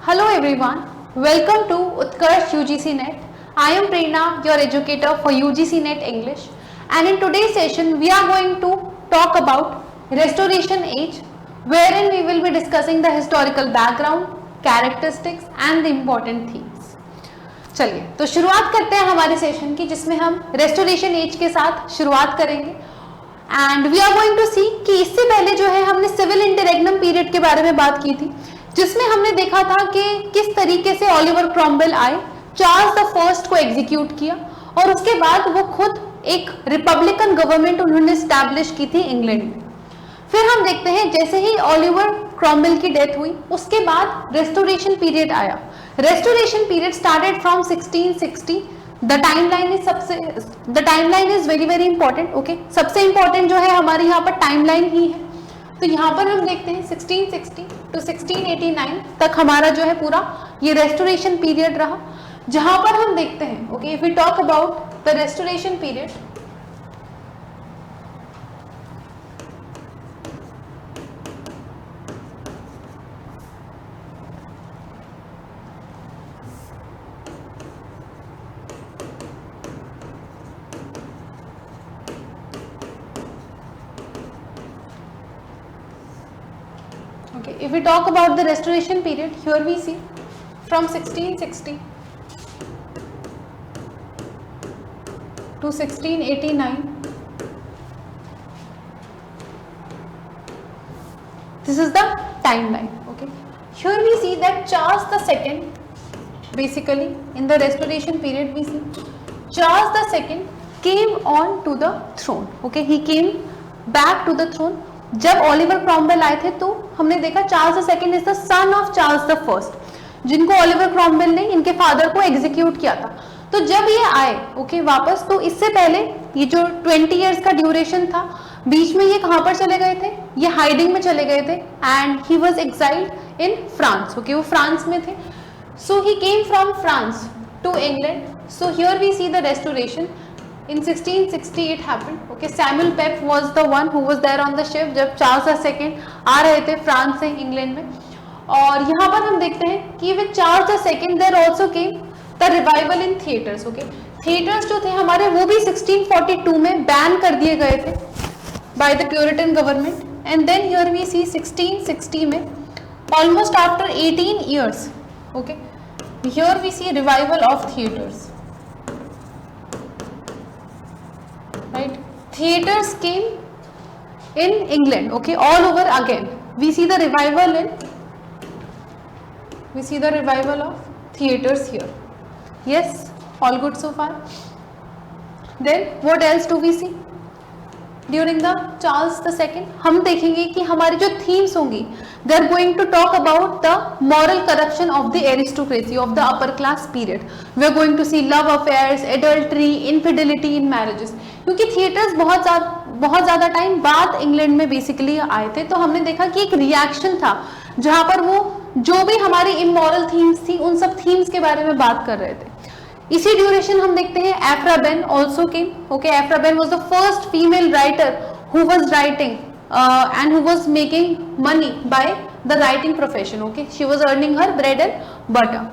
Hello everyone, welcome to Utkarsh UGC Net. I am Prerna, your educator for UGC Net English, and in today's session we are going to talk about Restoration Age, wherein we will be discussing the historical background, characteristics and the important themes. चलिए तो शुरुआत करते हैं हमारे session की, जिसमें हम restoration age के साथ शुरुआत करेंगे and we are going to see कि इससे पहले जो है हमने सिविल इंटररेग्नम पीरियड के बारे में बात की थी, जिसमें हमने देखा था कि किस तरीके से ओलिवर क्रॉमवेल आए, चार्ल्स द फर्स्ट को एग्जीक्यूट किया और उसके बाद वो खुद एक रिपब्लिकन गवर्नमेंट उन्होंने स्टैब्लिश की थी इंग्लैंड में। फिर हम देखते हैं जैसे ही ओलिवर क्रॉमवेल की डेथ हुई उसके बाद रेस्टोरेशन पीरियड आया। Restoration period started from 1660। The timeline is very important. Okay, सबसे इंपॉर्टेंट जो है हमारे यहाँ पर टाइमलाइन ही है। तो यहाँ पर हम देखते हैं 1660 टू 1689 तक हमारा जो है पूरा ये रेस्टोरेशन पीरियड रहा, जहां पर हम देखते हैं okay, if we talk about the restoration period, if we talk about the restoration period, here we see from 1660 to 1689. This is the timeline. Okay, here we see that Charles II, basically in the restoration period we see Charles II came on to the throne. Okay, he came back to the throne. जब Oliver Cromwell आए थे तो हमने देखा Charles II is the son of Charles the first, जिनको Oliver Cromwell ने इनके father को एग्जीक्यूट किया था। तो जब ये आए ओके वापस, तो इससे पहले ये जो 20 इयर्स का ड्यूरेशन था, बीच में ये कहाँ पर चले गए थे, ये हाइडिंग में चले गए थे and he was exiled in France. Okay, वो फ्रांस में थे। So he came from France to England. So here we see the restoration. In 1660 it happened. Okay, Samuel Pepys was the one who was there on the ship जब Charles II आ रहे थे France से England में। और यहाँ पर हम देखते हैं कि with Charles II there also came the revival in theatres. Okay, theatres जो थे हमारे वो भी 1642 में बैन कर दिए गए थे by the Puritan government, and then here we see 1660 में almost after 18 years. Okay, here we see revival of theatres. Right, theaters came in England. Okay, all over again we see the revival of theaters here. Yes, all good so far. Then what else do we see during the Charles II? हम देखेंगे कि हमारी जो themes होंगी, they are going to talk about the moral corruption of the aristocracy of the upper class period. We are going to see love affairs, adultery, infidelity in marriages. क्योंकि theatres बहुत ज़्यादा time बाद England में basically आए थे, तो हमने देखा कि एक रिएक्शन था जहाँ पर वो जो भी हमारी इमोरल थीम्स थी उन सब थीम्स के बारे में बात कर रहे थे। इसी ड्यूरेशन हम देखते हैं एफ्रा Ben also came. Okay, एफ्रा Ben was the first female writer who was writing and who was making money by the writing profession. Okay, she was earning her bread and butter.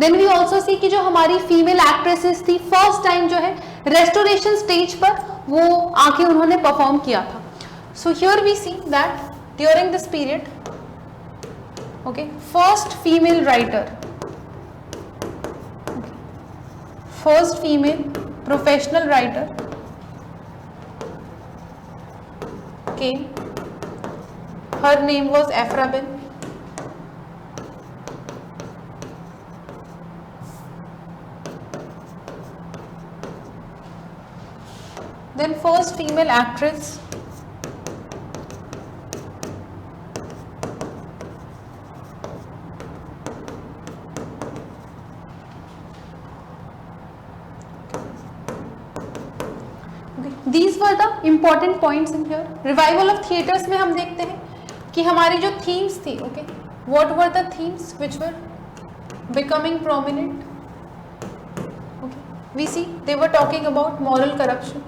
Then we also see कि जो हमारी female actresses थी, first time जो है restoration stage पर वो आके उन्होंने परफॉर्म किया था। So here we see that during this period okay, first female writer, first female professional writer came. Her name was Ephra Behn. Then first female actress These were the important points in here. Revival of theatres में हम देखते हैं कि हमारी जो themes थी, okay, what were the themes which were becoming prominent? Okay, we see they were talking about moral corruption,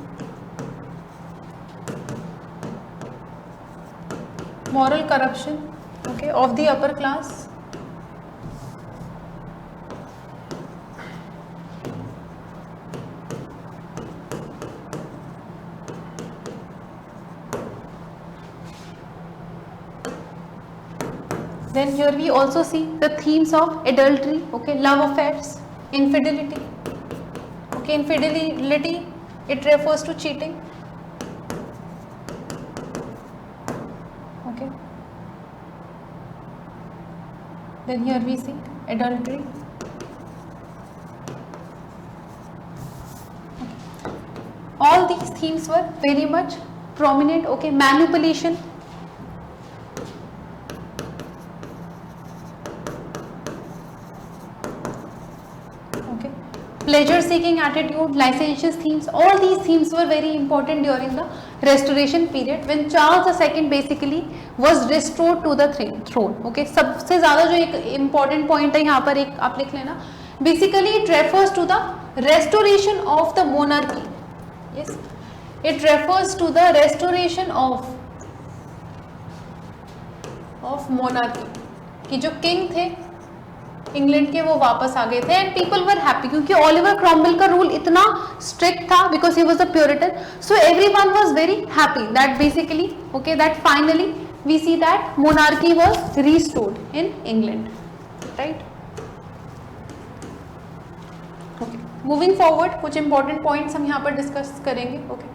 okay, of the upper class, Then here we also see the themes of adultery, okay, love affairs, infidelity. Okay, infidelity, it refers to cheating. Okay. Then here we see adultery. Okay. All these themes were very much prominent. Okay, manipulation. Pleasure seeking attitude, licentious themes, all these themes were very important during the restoration period when Charles II basically was restored to the throne. Okay, सबसे ज़्यादा जो एक important point है यहाँ पर एक आप लिख लेना, basically it refers to the restoration of the monarchy. Yes, it refers to the restoration of monarchy कि जो king थे इंग्लैंड के वो वापस आ गए थे एंड पीपल वर हैप्पी क्योंकि ओलिवर क्रॉमवेल का रूल इतना स्ट्रिक्ट था because he was a Puritan, so everyone was very happy that basically okay that finally we see that monarchy was restored in England, right. Okay, moving forward कुछ important points हम यहाँ पर discuss करेंगे. Okay,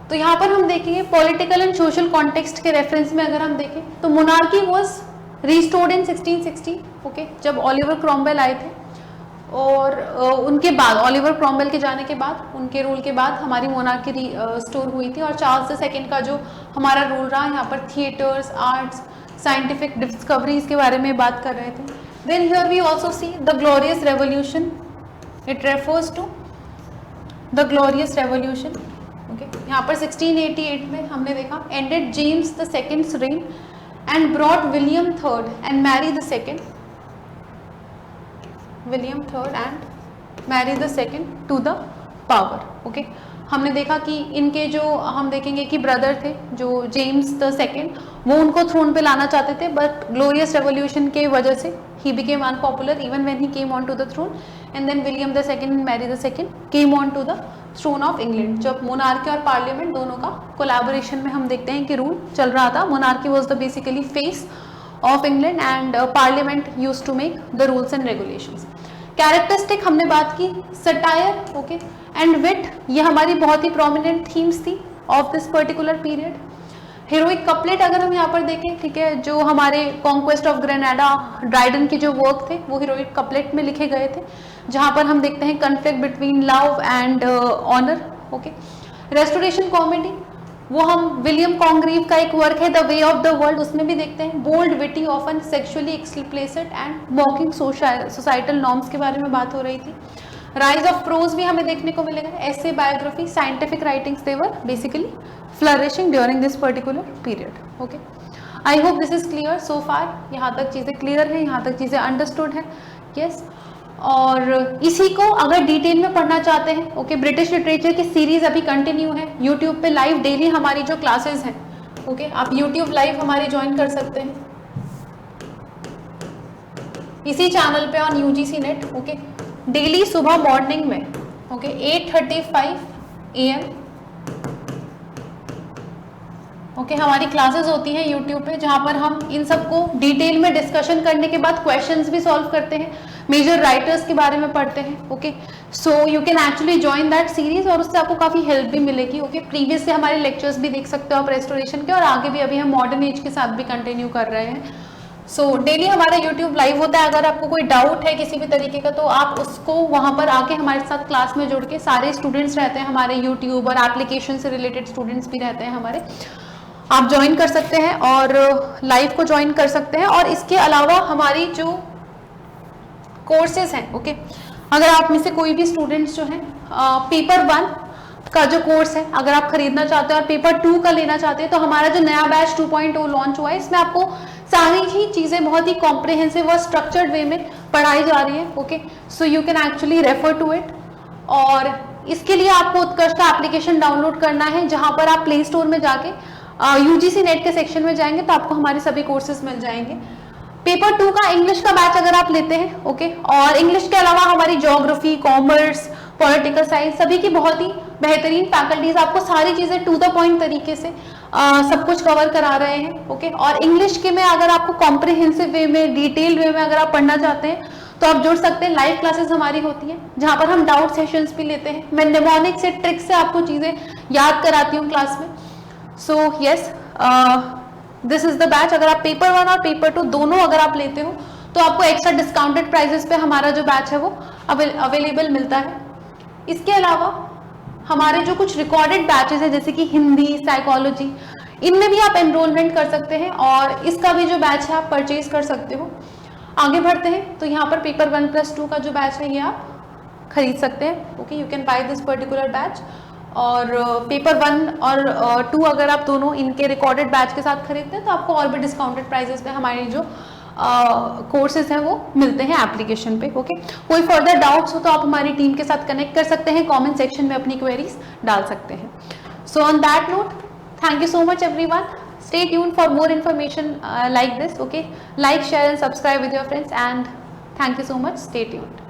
तो यहाँ पर हम देखेंगे पॉलिटिकल एंड सोशल कॉन्टेक्स्ट के रेफरेंस में अगर हम देखें तो monarchy was restored in 1660. Okay, जब ओलिवर क्रॉमवेल आए थे और उनके बाद ओलिवर क्रॉमवेल के जाने के बाद उनके रूल के बाद हमारी मोनार्की रिस्टोर हुई थी और चार्ल्स II का जो हमारा रूल रहा यहाँ पर थिएटर्स, आर्ट्स, साइंटिफिक डिस्कवरीज के बारे में बात कर रहे थे. Then here we also see the Glorious Revolution, it refers to the Glorious Revolution. Okay, यहाँ पर 1688 में हमने देखा ended James the second's reign and brought William III and Mary II, William III and Mary II to the power. Okay, हमने देखा कि इनके जो हम देखेंगे कि ब्रदर थे जो जेम्स II वो उनको थ्रोन पे लाना चाहते थे बट ग्लोरियस रेवोल्यूशन के वजह से he became unpopular even when he came on to the throne and then William II and Mary II came on to the throne of England. जब मोनार्की और पार्लियामेंट दोनों का कोलैबोरेशन में हम देखते हैं कि रूल चल रहा था. Monarchy was the basically face of England and parliament used to make the rules and regulations. Characteristic हमने बात की सटायर, ओके, एंड विट, ये हमारी बहुत ही प्रोमिनेंट थीम्स थी of this particular period. Heroic couplet अगर हम यहाँ पर देखें, ठीक है, जो हमारे कॉन्क्वेस्ट ऑफ ग्रेनाडा, ड्राइडन के जो वर्क थे वो हीरोइक कपलेट में लिखे गए थे जहाँ पर हम देखते हैं conflict between love and honour. Okay, restoration comedy वो हम विलियम कॉन्ग्रीव का एक वर्क है the way of the world, उसमें भी देखते हैं bold, witty, often sexually explicit and mocking societal norms के बारे में बात हो रही थी. राइज ऑफ प्रोज भी हमें देखने को मिलेगा, ऐसे, biography, scientific writings they were basically flourishing during this particular period. Okay, I hope this is clear so far. यहाँ तक चीज़ें क्लियर है, यहाँ तक चीज़ें अंडरस्टूड है. यस, और इसी को अगर डिटेल में पढ़ना चाहते हैं, ओके, ब्रिटिश लिटरेचर की सीरीज अभी कंटिन्यू है यूट्यूब पे लाइव डेली हमारी जो क्लासेस हैं. ओके, आप यूट्यूब लाइव हमारी ज्वाइन कर सकते हैं इसी चैनल पे on UGC net. Okay, daily सुबह मॉर्निंग में, ओके, 8:35 AM, ओके, हमारी क्लासेस होती हैं यूट्यूब पे जहाँ पर हम इन सबको डिटेल में डिस्कशन करने के बाद क्वेश्चंस भी सॉल्व करते हैं, मेजर राइटर्स के बारे में पढ़ते हैं. Okay, so you can actually join that series और उससे आपको काफ़ी हेल्प भी मिलेगी. ओके, प्रीवियस से हमारे लेक्चर्स भी देख सकते हो आप रेस्टोरेशन के, और आगे भी अभी हम मॉडर्न एज के साथ भी कंटिन्यू कर रहे हैं. सो डेली हमारा यूट्यूब लाइव होता है. अगर आपको कोई डाउट है किसी भी तरीके का तो आप उसको वहाँ पर आके हमारे साथ क्लास में जुड़ के, सारे स्टूडेंट्स रहते हैं हमारे यूट्यूब और एप्लीकेशन से रिलेटेड स्टूडेंट्स भी रहते हैं हमारे, आप ज्वाइन कर सकते हैं और लाइव को ज्वाइन कर सकते हैं. और इसके अलावा हमारी जो कोर्सेज हैं, ओके, अगर आप में से कोई भी स्टूडेंट्स जो हैं पेपर 1 का जो कोर्स है अगर आप खरीदना चाहते हैं और पेपर 2 का लेना चाहते हैं तो हमारा जो नया बैच 2.0 लॉन्च हुआ है इसमें आपको सारी ही चीज़ें बहुत ही कॉम्प्रिहेंसिव और स्ट्रक्चर्ड वे में पढ़ाई जा रही है. Okay, so you can actually refer to it. और इसके लिए आपको उत्कर्ष का एप्लीकेशन डाउनलोड करना है जहाँ पर आप प्ले स्टोर में जाके UGC नेट के सेक्शन में जाएंगे तो आपको हमारे सभी कोर्सेज मिल जाएंगे. पेपर 2 का इंग्लिश का बैच अगर आप लेते हैं, ओके, और इंग्लिश के अलावा हमारी ज्योग्राफी, कॉमर्स, पॉलिटिकल साइंस सभी की बहुत ही बेहतरीन फैकल्टीज आपको सारी चीज़ें टू द पॉइंट तरीके से सब कुछ कवर करा रहे हैं, ओके। और इंग्लिश के में अगर आपको कॉम्प्रिहेंसिव वे में, डिटेल्ड वे में अगर आप पढ़ना चाहते हैं तो आप जुड़ सकते हैं। लाइव क्लासेस हमारी होती हैं जहां पर हम डाउट सेशंस भी लेते हैं। मैं निमोनिक से, ट्रिक से आपको चीजें याद कराती हूँ क्लास में। So yes, this is the batch. अगर आप पेपर 1 और पेपर 2 दोनों अगर आप लेते हो तो आपको एक्स्ट्रा डिस्काउंटेड प्राइसेस पे हमारा जो बैच है वो अवेलेबल मिलता है। इसके अलावा हमारे जो कुछ रिकॉर्डेड बैचेस है जैसे कि हिंदी, साइकोलॉजी, इनमें भी आप एनरोलमेंट कर सकते हैं और इसका भी जो बैच है आप परचेज कर सकते हो। आगे बढ़ते हैं तो यहाँ पर पेपर 1+2 का जो बैच है ये आप खरीद सकते हैं, okay. You can by this particular batch. और पेपर 1 और 2 अगर आप दोनों इनके रिकॉर्डेड बैच के साथ खरीदते हैं तो आपको और भी डिस्काउंटेड प्राइसेस पे हमारी जो कोर्सेज हैं वो मिलते हैं एप्लीकेशन पे, ओके। कोई फर्दर डाउट्स हो तो आप हमारी टीम के साथ कनेक्ट कर सकते हैं, कमेंट सेक्शन में अपनी क्वेरीज डाल सकते हैं। So on that note, thank you so much everyone. Stay tuned for more information like this, okay. Like, share and subscribe with your friends, and thank you so much. Stay tuned.